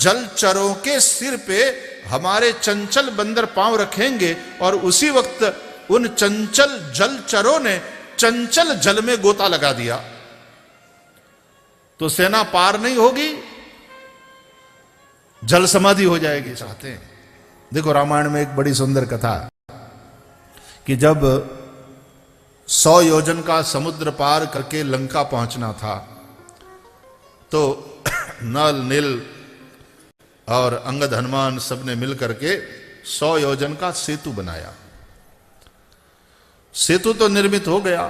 जलचरों के सिर पे हमारे चंचल बंदर पांव रखेंगे और उसी वक्त उन चंचल जलचरों ने चंचल जल में गोता लगा दिया तो सेना पार नहीं होगी, जल समाधि हो जाएगी। चाहते हैं, देखो रामायण में एक बड़ी सुंदर कथा कि जब 100 योजन का समुद्र पार करके लंका पहुंचना था तो नल नील और अंगद हनुमान सबने मिल करके 100 योजन का सेतु बनाया। सेतु तो निर्मित हो गया,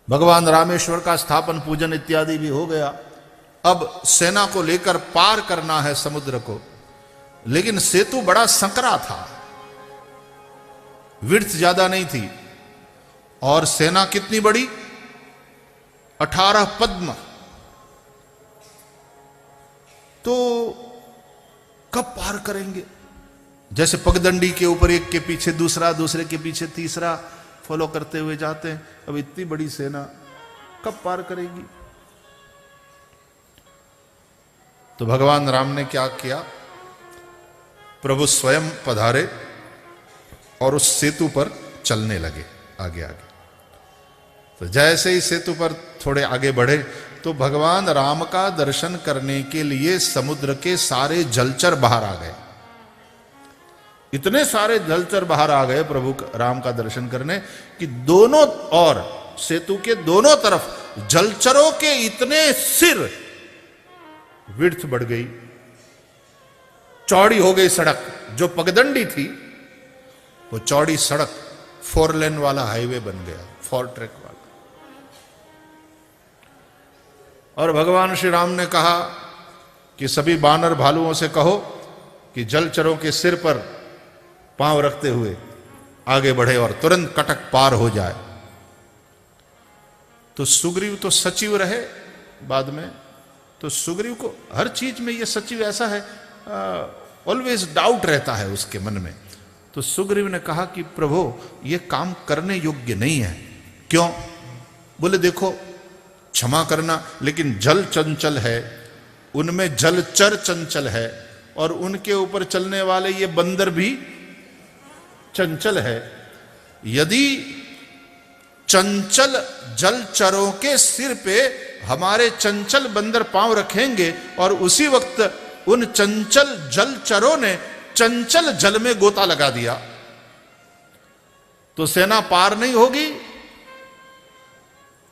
भगवान रामेश्वर का स्थापन पूजन इत्यादि भी हो गया। अब सेना को लेकर पार करना है समुद्र को, लेकिन सेतु बड़ा संकरा था, विड्थ ज्यादा नहीं थी और सेना कितनी बड़ी, 18 पद्म। तो कब पार करेंगे? जैसे पगडंडी के ऊपर एक के पीछे दूसरा, दूसरे के पीछे तीसरा फॉलो करते हुए जाते हैं। अब इतनी बड़ी सेना कब पार करेगी? तो भगवान राम ने क्या किया, प्रभु स्वयं पधारे और उस सेतु पर चलने लगे आगे आगे। तो जैसे ही सेतु पर थोड़े आगे बढ़े तो भगवान राम का दर्शन करने के लिए समुद्र के सारे जलचर बाहर आ गए। इतने सारे जलचर बाहर आ गए प्रभु राम का दर्शन करने कि दोनों ओर, सेतु के दोनों तरफ जलचरों के इतने सिर, विड्थ बढ़ गई, चौड़ी हो गई सड़क। जो पगडंडी थी वो चौड़ी सड़क, 4 लेन वाला हाईवे बन गया, 4 ट्रैक वाला। और भगवान श्री राम ने कहा कि सभी बानर भालुओं से कहो कि जलचरों के सिर पर पांव रखते हुए आगे बढ़े और तुरंत कटक पार हो जाए। तो सुग्रीव तो सचिव रहे बाद में, तो सुग्रीव को हर चीज में, ये सचिव ऐसा है, ऑलवेज डाउट रहता है उसके मन में। तो सुग्रीव ने कहा कि प्रभु ये काम करने योग्य नहीं है। क्यों? बोले देखो, क्षमा करना, लेकिन जल चंचल है, उनमें जलचर चंचल है और उनके ऊपर चलने वाले ये बंदर भी चंचल है। यदि चंचल जलचरों के सिर पे हमारे चंचल बंदर पांव रखेंगे और उसी वक्त उन चंचल जलचरों ने चंचल जल में गोता लगा दिया तो सेना पार नहीं होगी,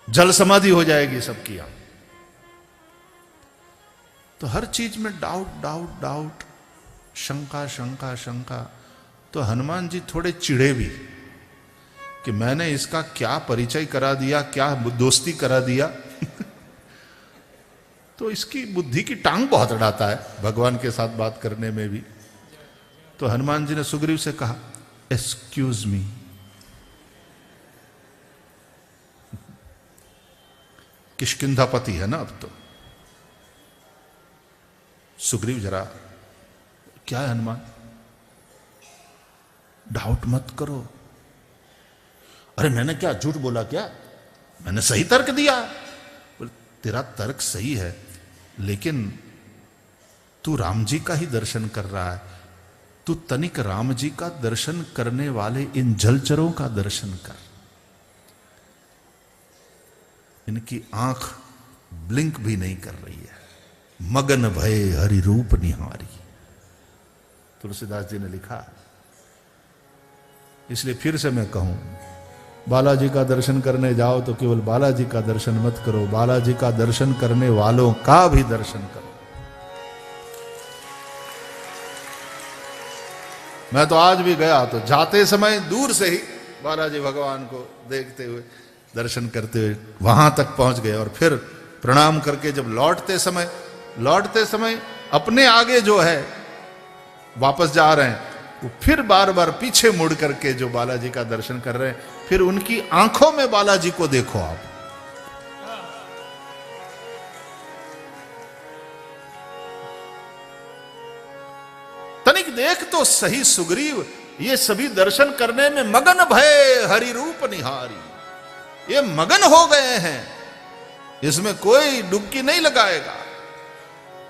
जल समाधि हो जाएगी सबकी। यहां तो हर चीज में डाउट डाउट डाउट, शंका शंका शंका। तो हनुमान जी थोड़े चिढ़े भी कि मैंने इसका क्या परिचय करा दिया, क्या दोस्ती करा दिया। तो इसकी बुद्धि की टांग बहुत अड़ाता है भगवान के साथ बात करने में भी। तो हनुमान जी ने सुग्रीव से कहा, एक्सक्यूज मी, किष्किंधापति है ना अब तो। सुग्रीव जरा, क्या है हनुमान, डाउट मत करो। अरे मैंने क्या झूठ बोला क्या? मैंने सही तर्क दिया। तेरा तर्क सही है, लेकिन तू राम जी का ही दर्शन कर रहा है, तू तनिक राम जी का दर्शन करने वाले इन जलचरों का दर्शन कर। इनकी आंख ब्लिंक भी नहीं कर रही है, मगन भय हरि रूप निहारी, तुलसीदास जी ने लिखा। इसलिए फिर से मैं कहूं, बालाजी का दर्शन करने जाओ तो केवल बालाजी का दर्शन मत करो, बालाजी का दर्शन करने वालों का भी दर्शन करो। मैं तो आज भी गया तो जाते समय दूर से ही बालाजी भगवान को देखते हुए, दर्शन करते हुए वहां तक पहुंच गए और फिर प्रणाम करके जब लौटते समय अपने आगे जो है वापस जा रहे हैं, वो फिर बार बार पीछे मुड़ करके जो बालाजी का दर्शन कर रहे हैं, फिर उनकी आंखों में बालाजी को देखो आप। तनिक देख तो सही सुग्रीव, ये सभी दर्शन करने में मगन भय हरि रूप निहारी, ये मगन हो गए हैं, इसमें कोई डुबकी नहीं लगाएगा।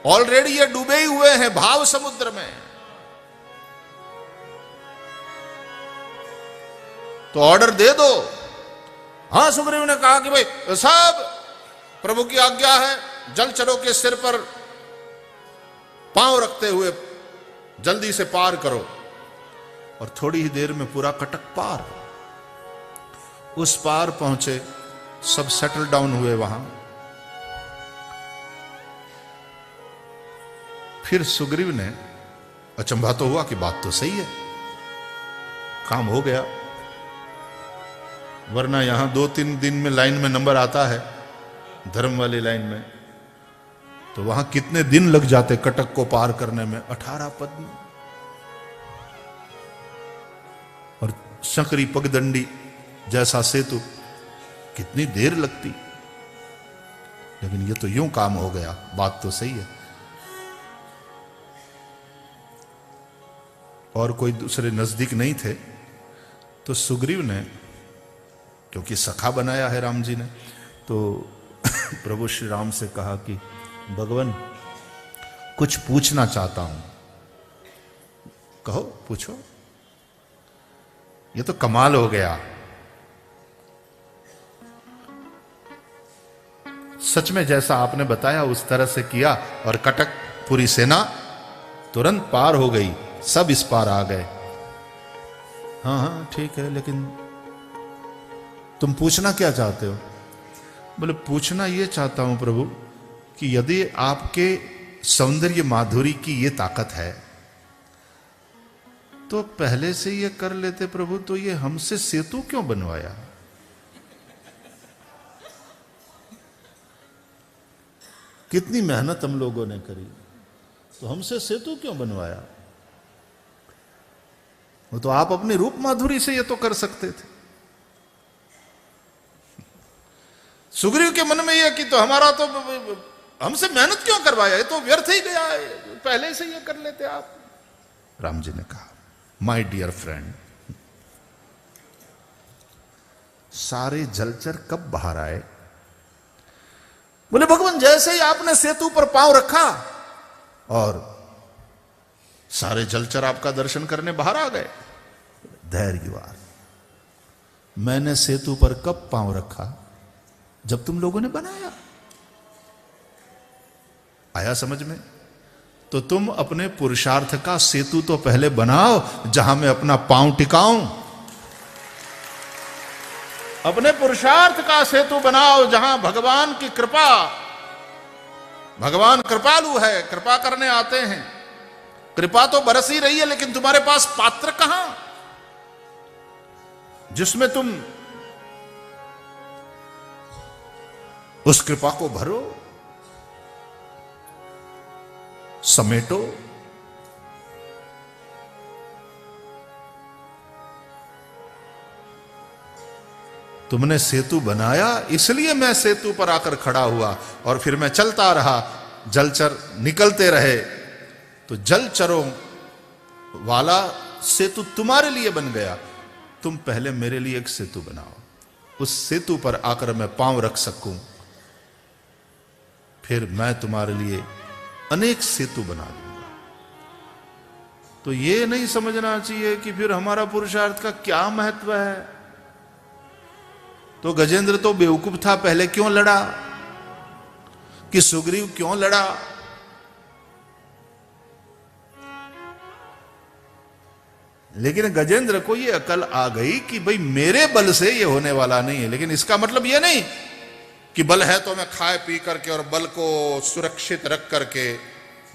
ऑलरेडी ये डूबे ही हुए हैं भाव समुद्र में। तो ऑर्डर दे दो। हां, सुग्रीव ने कहा कि भाई साहब, प्रभु की आज्ञा है, जलचरों के सिर पर पांव रखते हुए जल्दी से पार करो। और थोड़ी ही देर में पूरा कटक पार। उस पार पहुंचे, सब सेटल डाउन हुए वहां। फिर सुग्रीव ने अचंभा तो हुआ कि बात तो सही है, काम हो गया। वरना यहां 2-3 दिन में लाइन में नंबर आता है, धर्म वाली लाइन में, तो वहां कितने दिन लग जाते कटक को पार करने में, 18 पद में। और शकरी पगदंडी जैसा सेतु, कितनी देर लगती। लेकिन ये तो यूं काम हो गया, बात तो सही है। और कोई दूसरे नजदीक नहीं थे, तो सुग्रीव ने, क्योंकि सखा बनाया है राम जी ने, तो प्रभु श्री राम से कहा कि भगवान, कुछ पूछना चाहता हूं। कहो, पूछो। ये तो कमाल हो गया। सच में जैसा आपने बताया उस तरह से किया, और कटक पूरी सेना तुरंत पार हो गई, सब इस पार आ गए। हाँ हाँ ठीक है, लेकिन तुम पूछना क्या चाहते हो? बोले, पूछना ये चाहता हूं प्रभु कि यदि आपके सौंदर्य माधुरी की ये ताकत है तो पहले से ये कर लेते प्रभु, तो ये हमसे सेतु क्यों बनवाया? कितनी मेहनत हम लोगों ने करी, तो हमसे सेतु क्यों बनवाया? वो तो आप अपनी रूप माधुरी से ये तो कर सकते थे। सुग्रीव के मन में यह कि तो हमारा तो हमसे मेहनत क्यों करवाया, ये तो व्यर्थ ही गया, पहले से ये कर लेते आप। राम जी ने कहा, माय डियर फ्रेंड, सारे जलचर कब बाहर आए? बोले, भगवान, जैसे ही आपने सेतु पर पांव रखा और सारे जलचर आपका दर्शन करने बाहर आ गए। धैर्यवान, मैंने सेतु पर कब पांव रखा? जब तुम लोगों ने बनाया। आया समझ में? तो तुम अपने पुरुषार्थ का सेतु तो पहले बनाओ, जहां मैं अपना पांव टिकाऊं। अपने पुरुषार्थ का सेतु बनाओ, जहां भगवान की कृपा, भगवान कृपालु है, कृपा करने आते हैं। कृपा तो बरस ही रही है, लेकिन तुम्हारे पास पात्र कहां जिसमें तुम उस कृपा को भरो, समेटो। तुमने सेतु बनाया, इसलिए मैं सेतु पर आकर खड़ा हुआ, और फिर मैं चलता रहा, जलचर निकलते रहे, तो जलचरों वाला सेतु तुम्हारे लिए बन गया। तुम पहले मेरे लिए एक सेतु बनाओ, उस सेतु पर आकर मैं पांव रख सकूं, फिर मैं तुम्हारे लिए अनेक सेतु बना दूंगा। तो ये नहीं समझना चाहिए कि फिर हमारा पुरुषार्थ का क्या महत्व है। तो गजेंद्र तो बेवकूफ था, पहले क्यों लड़ा? कि सुग्रीव क्यों लड़ा? लेकिन गजेंद्र को ये अकल आ गई कि भाई मेरे बल से ये होने वाला नहीं है। लेकिन इसका मतलब ये नहीं कि बल है तो मैं खाए पी करके और बल को सुरक्षित रख करके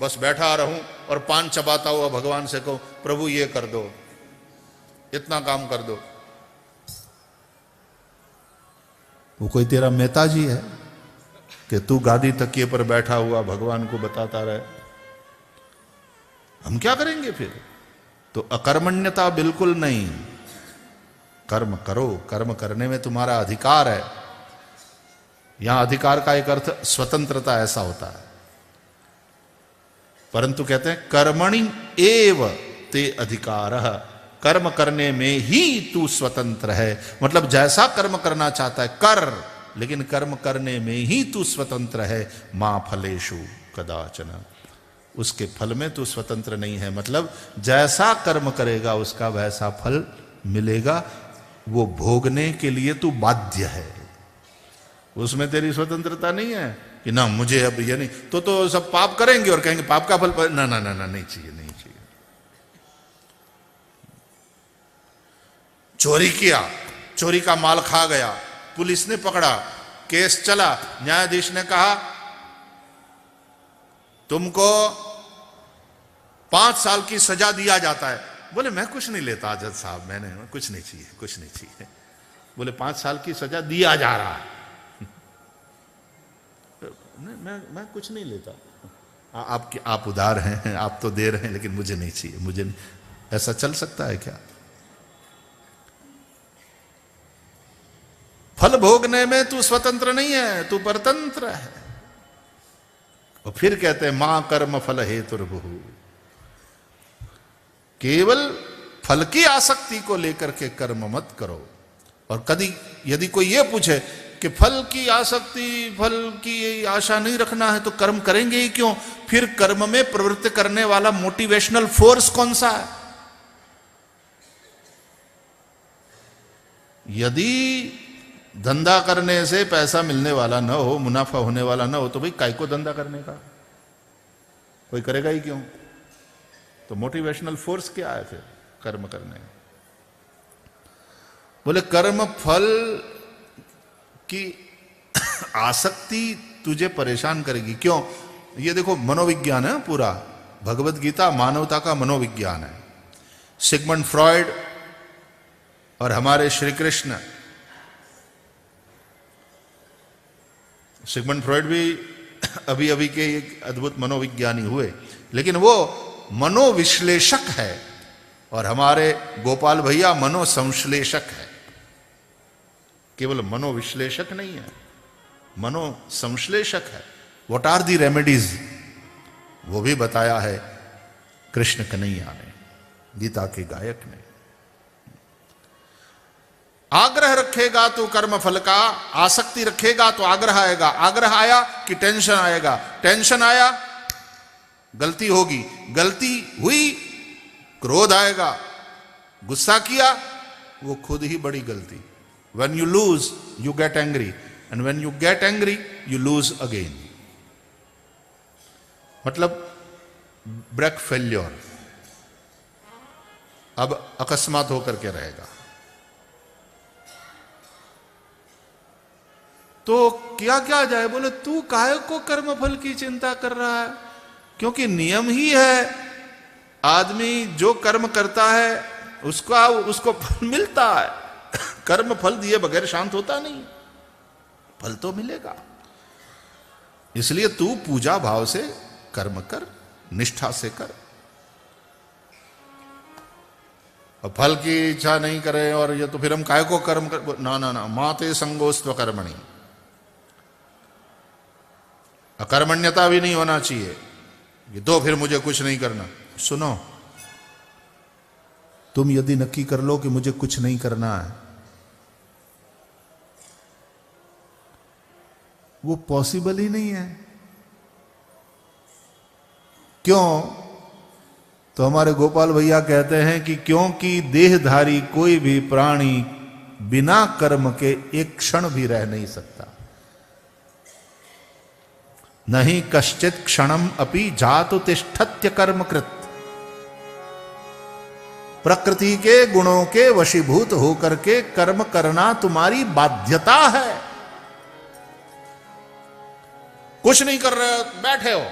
बस बैठा रहूं और पान चबाता हुआ भगवान से कहूं, प्रभु ये कर दो, इतना काम कर दो। वो कोई तेरा नेताजी है कि तू गादी तकिए पर बैठा हुआ भगवान को बताता रहे? हम क्या करेंगे फिर? तो अकर्मण्यता बिल्कुल नहीं। कर्म करो, कर्म करने में तुम्हारा अधिकार है। यहां अधिकार का एक अर्थ स्वतंत्रता ऐसा होता है, परंतु कहते हैं कर्मणि एव ते अधिकारः, कर्म करने में ही तू स्वतंत्र है। मतलब जैसा कर्म करना चाहता है कर, लेकिन कर्म करने में ही तू स्वतंत्र है। मां फलेषु कदाचन, उसके फल में तू स्वतंत्र नहीं है। मतलब जैसा कर्म करेगा उसका वैसा फल मिलेगा, वो भोगने के लिए तू बाध्य है, उसमें तेरी स्वतंत्रता नहीं है कि ना मुझे अब ये नहीं, तो सब पाप करेंगे और कहेंगे पाप का फल, ना ना ना ना, नहीं चाहिए, नहीं चाहिए। चोरी किया, चोरी का माल खा गया, पुलिस ने पकड़ा, केस चला, न्यायाधीश ने कहा तुमको 5 साल की सजा दिया जाता है। बोले मैं कुछ नहीं लेता जज साहब, मैंने कुछ नहीं चाहिए, कुछ नहीं चाहिए। बोले 5 साल की सजा दिया जा रहा है। मैं कुछ नहीं लेता। आप उदार हैं, आप तो दे रहे हैं, लेकिन मुझे नहीं चाहिए, मुझे नहीं। ऐसा चल सकता है क्या? फल भोगने में तू स्वतंत्र नहीं है, तू परतंत्र है। और फिर कहते हैं मां कर्म फल हेतुर्भुः, केवल फल की आसक्ति को लेकर के कर्म मत करो। और कभी यदि कोई ये पूछे कि फल की आसक्ति, फल की आशा नहीं रखना है तो कर्म करेंगे ही क्यों, फिर कर्म में प्रवृत्त करने वाला मोटिवेशनल फोर्स कौन सा है? यदि धंधा करने से पैसा मिलने वाला न हो, मुनाफा होने वाला न हो, तो भाई काय को धंधा करने का, कोई करेगा ही क्यों? तो मोटिवेशनल फोर्स क्या है फिर कर्म करने? बोले कर्म फल की आसक्ति तुझे परेशान करेगी। क्यों? ये देखो मनोविज्ञान है पूरा, भगवत गीता मानवता का मनोविज्ञान है। सिगमंड फ्रॉयड और हमारे श्री कृष्ण, सिगमंड फ्रॉयड भी अभी अभी के एक अद्भुत मनोविज्ञानी हुए, लेकिन वो मनोविश्लेषक है, और हमारे गोपाल भैया मनोसंश्लेषक है। केवल मनोविश्लेषक नहीं है, मनोसंश्लेषक है। व्हाट आर दी रेमेडीज, वो भी बताया है कृष्ण कन्हैया ने, गीता के गायक ने। आग्रह रखेगा तो कर्म फल का, आसक्ति रखेगा तो आग्रह आएगा, आग्रह आया कि टेंशन आएगा, टेंशन आया गलती होगी, गलती हुई क्रोध आएगा, गुस्सा किया वो खुद ही बड़ी गलती। When you lose, you get angry, and when you get angry, you lose again. मतलब ब्रेक फेल्योर अब अकस्मात होकर के रहेगा। तो क्या क्या जाए? बोले तू काहे को कर्म फल की चिंता कर रहा है? क्योंकि नियम ही है, आदमी जो कर्म करता है उसको फल मिलता है। कर्म फल दिए बगैर शांत होता नहीं, फल तो मिलेगा। इसलिए तू पूजा भाव से कर्म कर, निष्ठा से कर। और फल की इच्छा नहीं करे और ये तो फिर हम काय को कर्म कर, ना ना ना, माते संगोस्त्व कर्मणि, अकर्मण्यता भी नहीं होना चाहिए कि तो फिर मुझे कुछ नहीं करना। सुनो, तुम यदि नक्की कर लो कि मुझे कुछ नहीं करना है, वो पॉसिबल ही नहीं है। क्यों? तो हमारे गोपाल भैया कहते हैं कि क्योंकि देहधारी कोई भी प्राणी बिना कर्म के एक क्षण भी रह नहीं सकता। नहीं कश्चित क्षणम अपि जातु तिष्ठत्य कर्मकृत। प्रकृति के गुणों के वशीभूत होकर के कर्म करना तुम्हारी बाध्यता है। कुछ नहीं कर रहे हो, बैठे हो,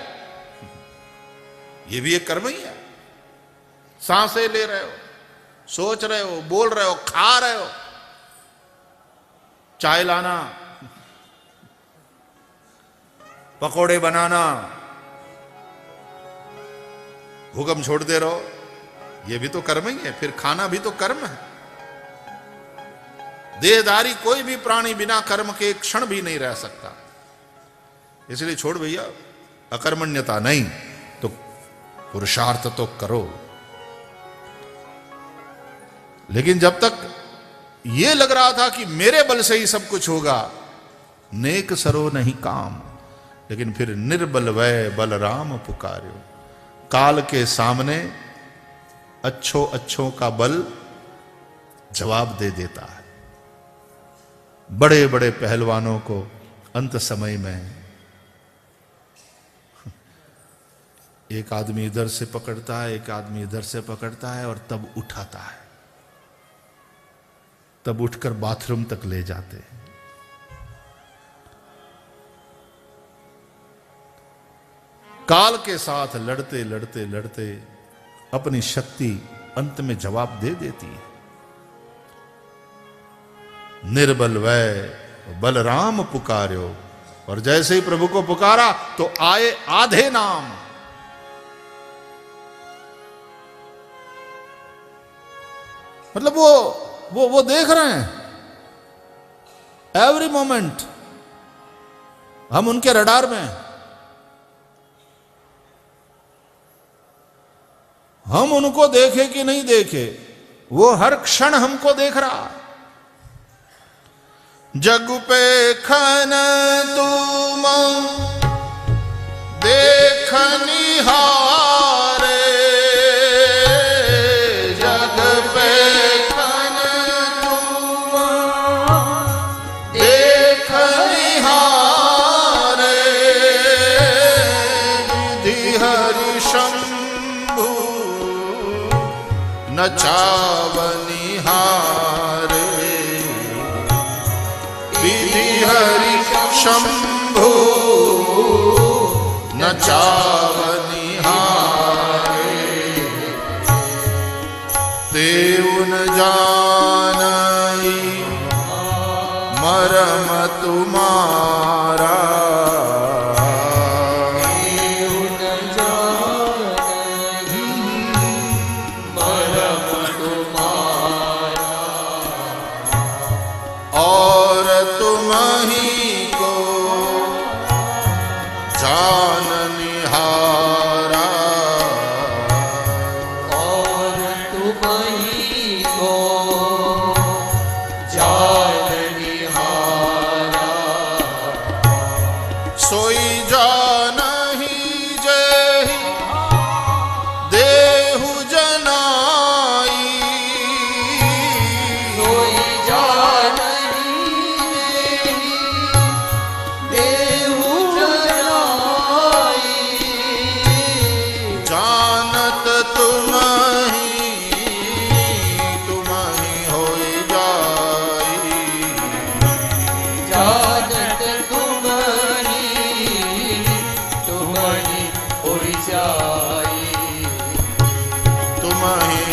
ये भी एक कर्म ही है। सांसें ले रहे हो, सोच रहे हो, बोल रहे हो, खा रहे हो, चाय लाना, पकोड़े बनाना, हुक्म छोड़ते रहो, ये भी तो कर्म ही है। फिर खाना भी तो कर्म है। देहधारी कोई भी प्राणी बिना कर्म के एक क्षण भी नहीं रह सकता। इसलिए छोड़ भैया, अकर्मण्यता नहीं तो पुरुषार्थ तो करो। लेकिन जब तक ये लग रहा था कि मेरे बल से ही सब कुछ होगा, नेक सरो नहीं काम, लेकिन फिर निर्बल वै बलराम पुकार्यो। काल के सामने अच्छों अच्छों का बल जवाब दे देता है। बड़े बड़े पहलवानों को अंत समय में एक आदमी इधर से पकड़ता है, एक आदमी इधर से पकड़ता है और तब उठाता है, तब उठकर बाथरूम तक ले जाते हैं। काल के साथ लड़ते लड़ते लड़ते अपनी शक्ति अंत में जवाब दे देती है। निर्बल वै बलराम पुकार्यो, और जैसे ही प्रभु को पुकारा तो आए आधे नाम। मतलब वो देख रहे हैं एवरी मोमेंट, हम उनके रडार में, हम उनको देखे कि नहीं देखे, वो हर क्षण हमको देख रहा है। जग पे खन तुम देखनिहारे, जग पे खन तुम देखनिहारे, विधि हरि शंभु नचावनिहारे, विधि हरि शंभु नचावनिहारे। देव न जानई मरम तुम्हारा, तुम्हें